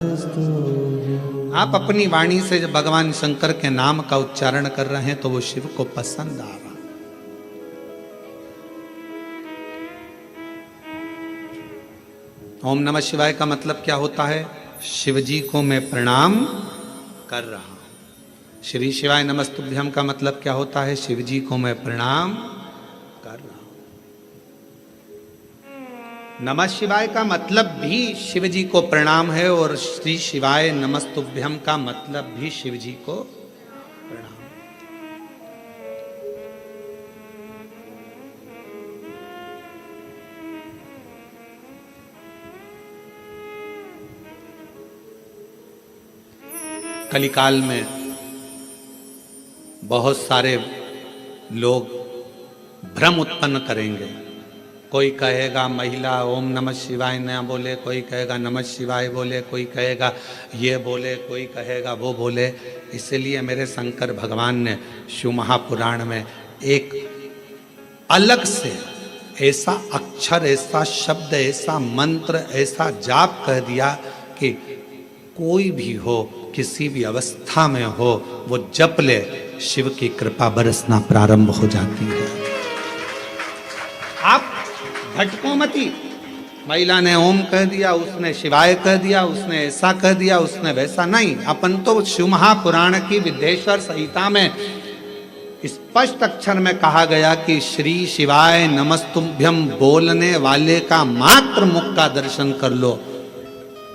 आप अपनी वाणी से जब भगवान शंकर के नाम का उच्चारण कर रहे हैं तो वो शिव को पसंद आ रहा। ओम नमः शिवाय का मतलब क्या होता है? शिव जी को मैं प्रणाम कर रहा हूं। श्री शिवाय नमस्तुभ्यम का मतलब क्या होता है? शिव जी को मैं प्रणाम कर रहा हूं। नमः शिवाय का मतलब भी शिव जी को प्रणाम है और श्री शिवाय नमस्तुभ्यम का मतलब भी शिव जी को प्रणाम। कलिकाल में बहुत सारे लोग भ्रम उत्पन्न करेंगे। कोई कहेगा महिला ओम नमः शिवाय न बोले, कोई कहेगा नमः शिवाय बोले, कोई कहेगा ये बोले, कोई कहेगा वो बोले। इसलिए मेरे शंकर भगवान ने शिव महापुराण में एक अलग से ऐसा अक्षर, ऐसा शब्द, ऐसा मंत्र, ऐसा जाप कह दिया कि कोई भी हो, किसी भी अवस्था में हो, वो जप ले, शिव की कृपा बरसना प्रारंभ हो जाती है। आप भटको मती। महिला ने ओम कह दिया, उसने शिवाय कह दिया, उसने ऐसा कह दिया, उसने वैसा नहीं। अपन तो शिव महापुराण की विद्येश्वर संहिता में स्पष्ट अक्षर में कहा गया कि श्री शिवाय नमस्तुभ्यम बोलने वाले का मात्र मुख का दर्शन कर लो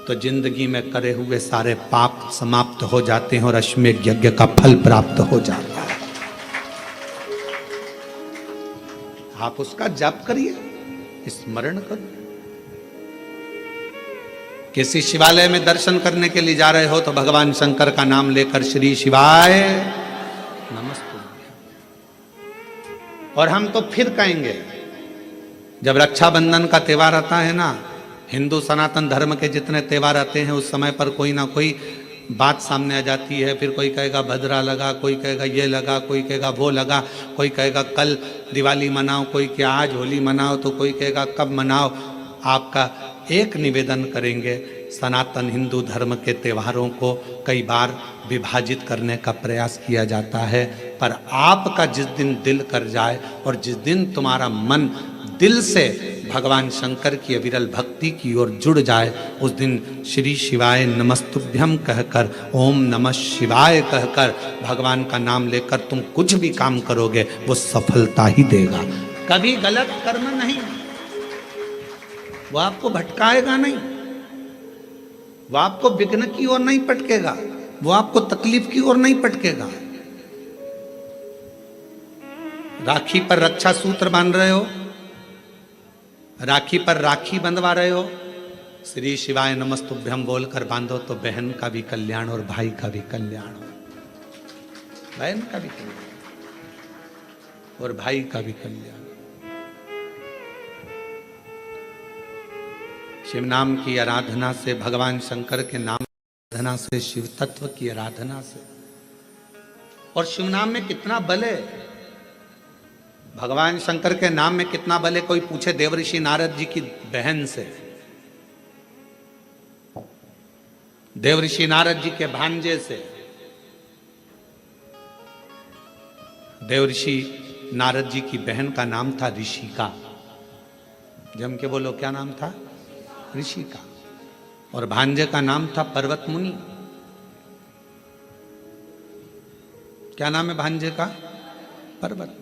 तो जिंदगी में करे हुए सारे पाप समाप्त हो जाते हैं और अश्वमेध यज्ञ का फल प्राप्त हो जाता है। आप उसका जप करिए, स्मरण करो। किसी शिवालय में दर्शन करने के लिए जा रहे हो तो भगवान शंकर का नाम लेकर श्री शिवाय नमस्तुभ्यम। और हम तो फिर कहेंगे, जब रक्षाबंधन का त्योहार आता है ना, हिंदू सनातन धर्म के जितने त्योहार आते हैं उस समय पर कोई ना कोई बात सामने आ जाती है। फिर कोई कहेगा भद्रा लगा, कोई कहेगा ये लगा, कोई कहेगा वो लगा, कोई कहेगा कल दिवाली मनाओ, कोई क्या आज होली मनाओ, तो कोई कहेगा कब मनाओ। आपका एक निवेदन करेंगे, सनातन हिंदू धर्म के त्योहारों को कई बार विभाजित करने का प्रयास किया जाता है, पर आपका जिस दिन दिल कर जाए और जिस दिन तुम्हारा मन दिल से भगवान शंकर की अविरल भक्ति की ओर जुड़ जाए, उस दिन श्री शिवाय नमस्तुभ्यम कहकर, ओम नमः शिवाय कहकर भगवान का नाम लेकर तुम कुछ भी काम करोगे वो सफलता ही देगा। कभी गलत कर्म नहीं, वो आपको भटकाएगा नहीं, वो आपको विघ्न की ओर नहीं पटकेगा, वो आपको तकलीफ की ओर नहीं पटकेगा। राखी पर रक्षा सूत्र बांध रहे हो, राखी पर राखी बंधवा रहे हो, श्री शिवाय नमस्तुभ्यम बोलकर बांधो तो बहन का भी कल्याण और भाई का भी कल्याण हो, बहन का भी कल्याण और भाई का भी कल्याण। शिव नाम की आराधना से, भगवान शंकर के नाम की आराधना से, शिव तत्व की आराधना से, और शिव नाम में कितना बल है, भगवान शंकर के नाम में कितना बल है। कोई पूछे देवऋषि नारद जी की बहन से, देवऋषि नारद जी के भांजे से। देवऋषि नारद जी की बहन का नाम था ऋषिका। जम के बोलो, क्या नाम था? ऋषिका। और भांजे का नाम था पर्वत मुनि। क्या नाम है भांजे का? पर्वत।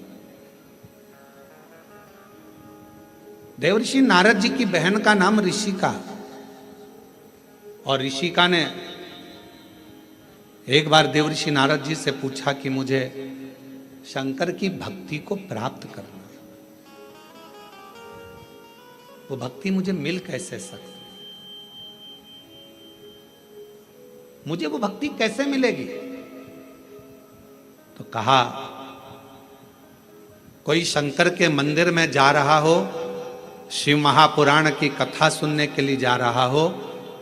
देवऋषि नारद जी की बहन का नाम ऋषिका। और ऋषिका ने एक बार देवऋषि नारद जी से पूछा कि मुझे शंकर की भक्ति को प्राप्त करना, वो भक्ति मुझे मिल कैसे सकती, मुझे वो भक्ति कैसे मिलेगी? तो कहा, कोई शंकर के मंदिर में जा रहा हो, शिव महापुराण की कथा सुनने के लिए जा रहा हो,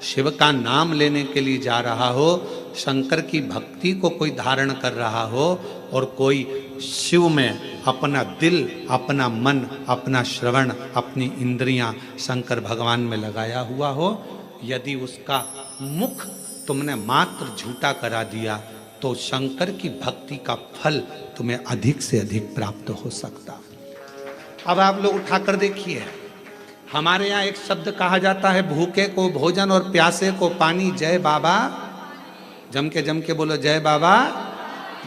शिव का नाम लेने के लिए जा रहा हो, शंकर की भक्ति को कोई धारण कर रहा हो, और कोई शिव में अपना दिल, अपना मन, अपना श्रवण, अपनी इंद्रियां शंकर भगवान में लगाया हुआ हो, यदि उसका मुख तुमने मात्र झूठा करा दिया तो शंकर की भक्ति का फल तुम्हें अधिक से अधिक प्राप्त हो सकता। अब आप लोग उठाकर देखिए, हमारे यहाँ एक शब्द कहा जाता है, भूखे को भोजन और प्यासे को पानी। जय बाबा, जम के बोलो जय बाबा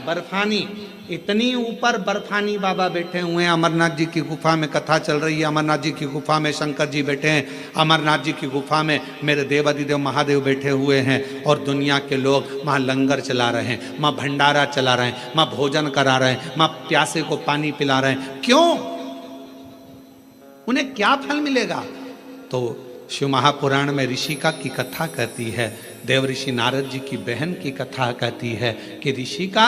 बर्फानी। इतनी ऊपर बर्फानी बाबा बैठे हुए हैं। अमरनाथ जी की गुफा में कथा चल रही है, अमरनाथ जी की गुफा में शंकर जी बैठे हैं, अमरनाथ जी की गुफा में मेरे देवादिदेव महादेव बैठे हुए हैं, और दुनिया के लोग वहाँ लंगर चला रहे हैं, वहाँ भंडारा चला रहे हैं, वहाँ भोजन करा रहे हैं, वहाँ प्यासे को पानी पिला रहे हैं। क्यों? उन्हें क्या फल मिलेगा? तो शिव महापुराण में ऋषिका की कथा कहती है, देव ऋषि नारद जी की बहन की कथा कहती है कि ऋषिका,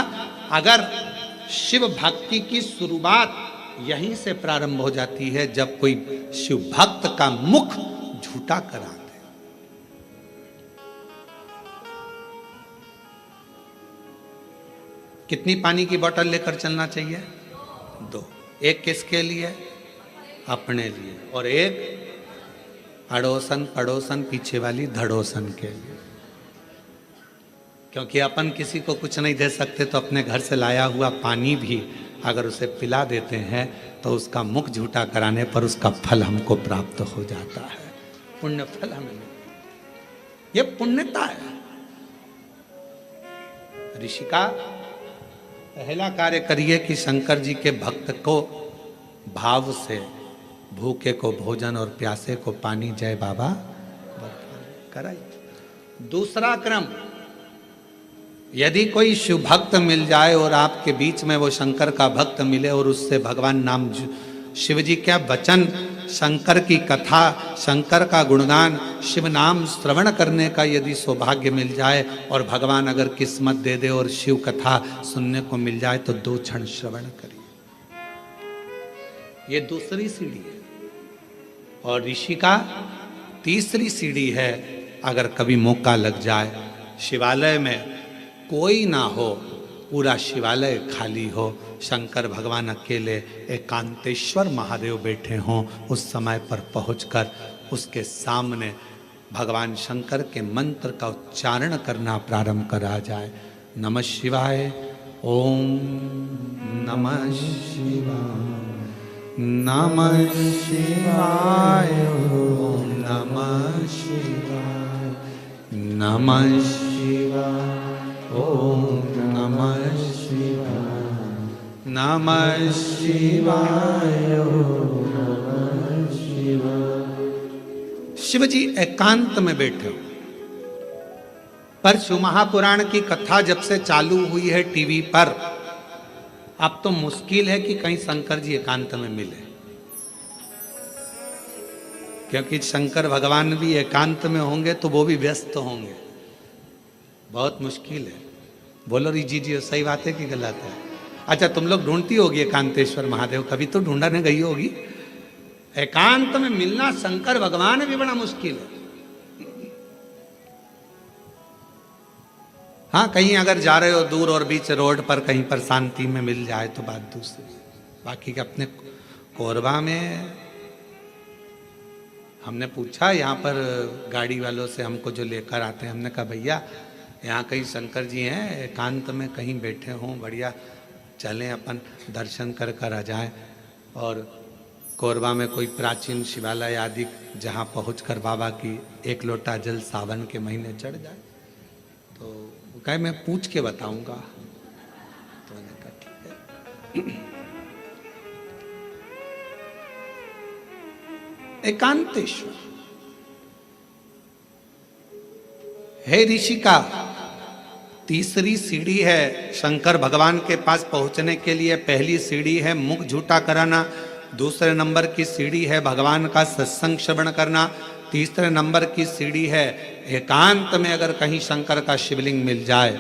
अगर शिव भक्ति की शुरुआत यहीं से प्रारंभ हो जाती है जब कोई शिव भक्त का मुख झूठा करा दे। कितनी पानी की बोतल लेकर चलना चाहिए? 2। एक किसके लिए? अपने लिए, और एक अड़ोसन पड़ोसन पीछे वाली धड़ोसन के लिए। क्योंकि अपन किसी को कुछ नहीं दे सकते, तो अपने घर से लाया हुआ पानी भी अगर उसे पिला देते हैं तो उसका मुख झूठा कराने पर उसका फल हमको प्राप्त हो जाता है, पुण्य फल हमें मिलता है। ये पुण्यता है। ऋषिका, पहला कार्य करिए कि शंकर जी के भक्त को भाव से, भूखे को भोजन और प्यासे को पानी, जय बाबा कराइए। दूसरा क्रम, यदि कोई शिव भक्त मिल जाए और आपके बीच में वो शंकर का भक्त मिले और उससे भगवान नाम, शिव जी क्या वचन, शंकर की कथा, शंकर का गुणगान, शिव नाम श्रवण करने का यदि सौभाग्य मिल जाए और भगवान अगर किस्मत दे दे और शिव कथा सुनने को मिल जाए तो 2 क्षण श्रवण करिए। ये दूसरी सीढ़ी है। और ऋषि का तीसरी सीढ़ी है, अगर कभी मौका लग जाए, शिवालय में कोई ना हो, पूरा शिवालय खाली हो, शंकर भगवान अकेले एकांतेश्वर महादेव बैठे हों, उस समय पर पहुंचकर उसके सामने भगवान शंकर के मंत्र का उच्चारण करना प्रारंभ करा जाए। नमः शिवाय, ओम नमः शिवाय, नमः शिवाय, ओम नमः शिवाय, नमः शिवाय, ओम नमः शिवाय, नमः शिवाय, ओम नमः शिवाय। शिव जी एकांत में बैठे हो। पर शिव महापुराण की कथा जब से चालू हुई है टीवी पर, अब तो मुश्किल है कि कहीं शंकर जी एकांत में मिले, क्योंकि शंकर भगवान भी एकांत में होंगे तो वो भी व्यस्त होंगे। बहुत मुश्किल है। बोलो जी सही बात है कि गलत है? अच्छा, तुम लोग ढूंढती होगी एकांतेश्वर महादेव, कभी तो ढूंढने गई होगी। एकांत में मिलना शंकर भगवान भी बड़ा मुश्किल है। हाँ, कहीं अगर जा रहे हो दूर और बीच रोड पर कहीं पर शांति में मिल जाए तो बात दूसरी। बाकी के अपने कोरबा में हमने पूछा, यहाँ पर गाड़ी वालों से हमको जो लेकर आते हैं, हमने कहा भैया यहाँ कहीं शंकर जी हैं, एकांत में कहीं बैठे हों, बढ़िया चलें अपन दर्शन कर कर आ जाएं। और कोरबा में कोई प्राचीन शिवालय आदि जहाँ पहुंचकर बाबा की 1 लोटा जल सावन के महीने चढ़ जाए। तो वो कहे मैं पूछ के बताऊंगा। तो मैंने कहा ठीक है। एकांतेश्वर, हे ऋषिका, तीसरी सीढ़ी है शंकर भगवान के पास पहुंचने के लिए। पहली सीढ़ी है मुख झूठा कराना, दूसरे नंबर की सीढ़ी है भगवान का सत्संग श्रवण करना, तीसरे नंबर की सीढ़ी है एकांत में अगर कहीं शंकर का शिवलिंग मिल जाए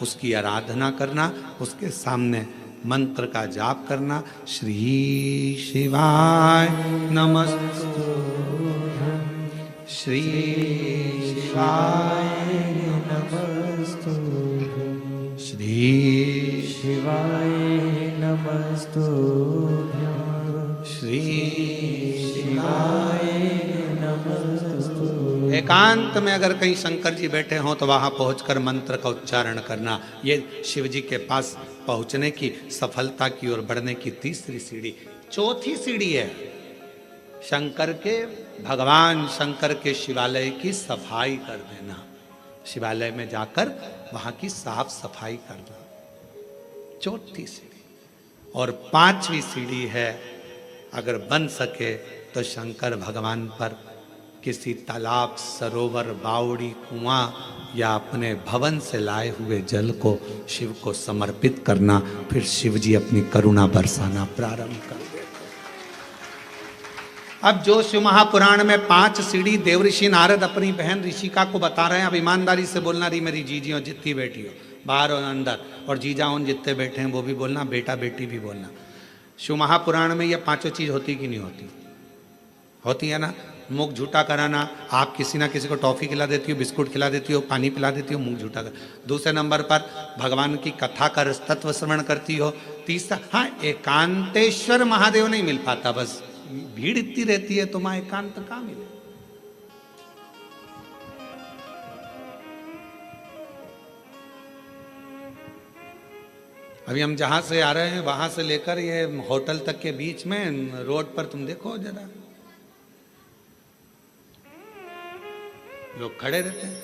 उसकी आराधना करना, उसके सामने मंत्र का जाप करना। श्री शिवाय नमस्तु, श्री शिवाय नमस्तु, श्री शिवाय नमस्तु, श्री शिवाय नमस्तु। एकांत में अगर कहीं शंकर जी बैठे हों तो वहां पहुंचकर मंत्र का उच्चारण करना। ये शिव जी के पास पहुंचने की, सफलता की ओर बढ़ने की तीसरी सीढ़ी। चौथी सीढ़ी है शंकर के, भगवान शंकर के शिवालय की सफाई कर देना। शिवालय में जाकर वहां की साफ सफाई करना, चौथी सीढ़ी। और पांचवी सीढ़ी है, अगर बन सके तो शंकर भगवान पर किसी तालाब, सरोवर, बावड़ी, कुआं या अपने भवन से लाए हुए जल को शिव को समर्पित करना। फिर शिव जी अपनी करुणा बरसाना प्रारंभ कर देते। अब जो शिव महापुराण में 5 सीढ़ी देवऋषि नारद अपनी बहन ऋषिका को बता रहे हैं, अब ईमानदारी से बोलना रही मेरी जीजी हो जितनी बेटी हो, बाहर और अंदर, और जीजा उन जितने बैठे हैं वो भी बोलना, बेटा बेटी भी बोलना। शिव महापुराण में ये 5 चीज होती कि नहीं होती? होती है ना। मुख झूठा कराना, आप किसी ना किसी को टॉफी खिला देती हो, बिस्कुट खिला देती हो, पानी पिला देती हो, मुख झूठा कर। दूसरे नंबर पर भगवान की कथा कर तत्व श्रवण करती हो। तीसरा, हाँ, एकांतेश्वर महादेव नहीं मिल पाता, बस भीड़ इतनी रहती है तो मां एकांत कहां मिले। अभी हम जहां से आ रहे हैं वहां से लेकर ये होटल तक के बीच में रोड पर तुम देखो जरा, लोग खड़े रहते हैं।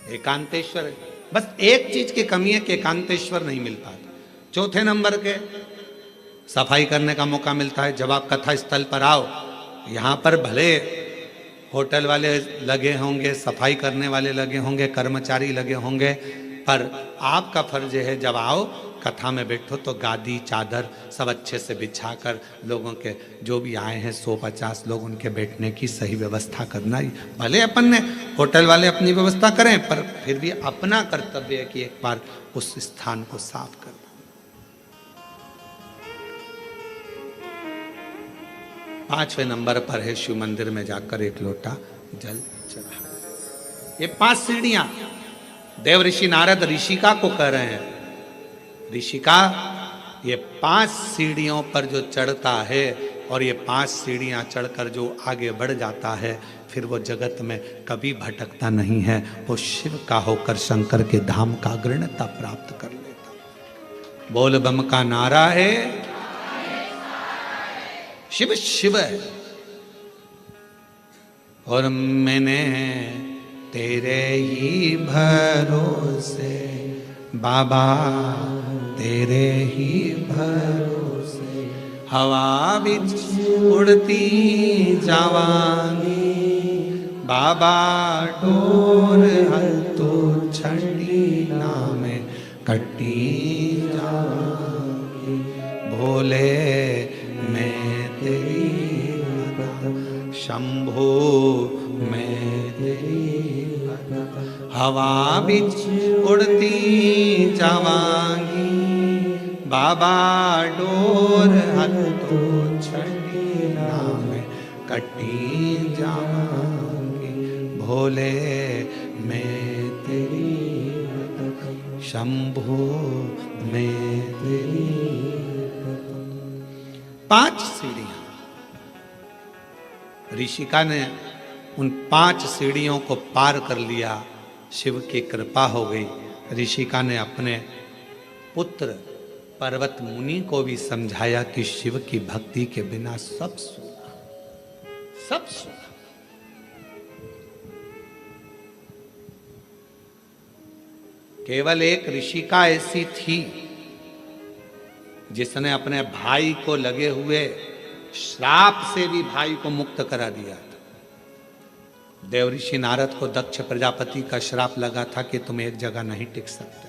एकांतेश्वर है। बस एक चीज की कमी है कि एकांतेश्वर नहीं मिल पाता। चौथे नंबर के सफाई करने का मौका मिलता है जब आप कथा स्थल पर आओ। यहां पर भले होटल वाले लगे होंगे, सफाई करने वाले लगे होंगे, कर्मचारी लगे होंगे, पर आपका फर्ज है जब आओ कथा में बैठो तो गादी चादर सब अच्छे से बिछाकर लोगों के जो भी आए हैं 150 लोग उनके बैठने की सही व्यवस्था करना। भले अपन ने होटल वाले अपनी व्यवस्था करें, पर फिर भी अपना कर्तव्य है कि एक बार उस स्थान को साफ करना। पांचवें नंबर पर है शिव मंदिर में जाकर एक लोटा जल चढ़ा। ये 5 सीढ़ियां देवऋषि नारद ऋषिका को कह रहे हैं। ऋषिका, ये 5 सीढ़ियों पर जो चढ़ता है और ये 5 सीढ़ियां चढ़कर जो आगे बढ़ जाता है, फिर वो जगत में कभी भटकता नहीं है। वो शिव का होकर शंकर के धाम का अग्रणता प्राप्त कर लेता। बोल बम का नारा है, शिव शिव है। और मैंने तेरे ही भरोसे बाबा, तेरे ही भरोसे हवा बिच उड़ती जावांगी बाबा, डोर हल्तो छड़ी नाम कटी जावांगी। भोले मैं तेरी भगत, शंभो मैं तेरी भगत, हवा बिच उड़ती जावांगी बाबा, डोर हल्तो छड़ी नाम कटी जावांगी। भोले मैं तेरी भगत, शंभो मैं तेरी भगत। 5 सीढ़ियां ऋषिका ने उन 5 सीढ़ियों को पार कर लिया। शिव की कृपा हो गई। ऋषिका ने अपने पुत्र पर्वत मुनि को भी समझाया कि शिव की भक्ति के बिना सब सूना, सब सूना। केवल एक ऋषिका ऐसी थी जिसने अपने भाई को लगे हुए श्राप से भी भाई को मुक्त करा दिया था। देवऋषि नारद को दक्ष प्रजापति का श्राप लगा था कि तुम एक जगह नहीं टिक सकते।